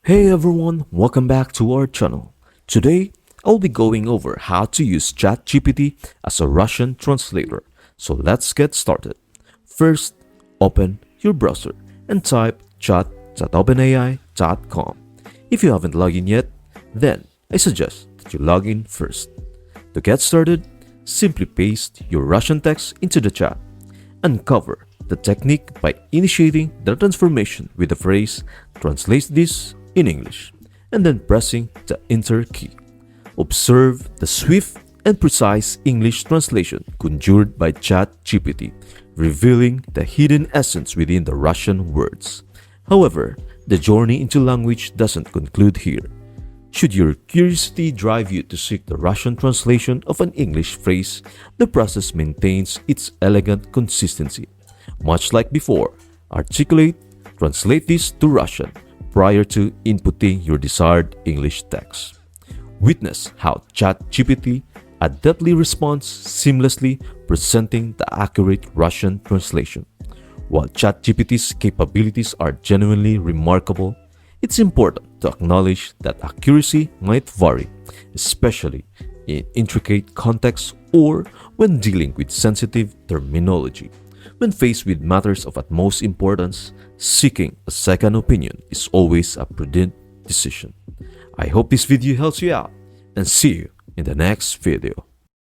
Hey everyone, welcome back to our channel. Today, I'll be going over how to use ChatGPT as a Russian translator. So let's get started. First, open your browser and type chat.openai.com. If you haven't logged in yet, then I suggest that you log in first. To get started, simply paste your Russian text into the chat. Uncover the technique by initiating the transformation with the phrase "translate this in English" and then pressing the Enter key. Observe the swift and precise English translation conjured by ChatGPT, revealing the hidden essence within the Russian words. However, the journey into language doesn't conclude here. Should your curiosity drive you to seek the Russian translation of an English phrase, the process maintains its elegant consistency. Much like before, articulate, translate this to Russian prior to inputting your desired English text. Witness how ChatGPT adeptly responds seamlessly, presenting the accurate Russian translation. While ChatGPT's capabilities are genuinely remarkable, it's important to acknowledge that accuracy might vary, especially in intricate contexts or when dealing with sensitive terminology. When faced with matters of utmost importance, seeking a second opinion is always a prudent decision. I hope this video helps you out and see you in the next video.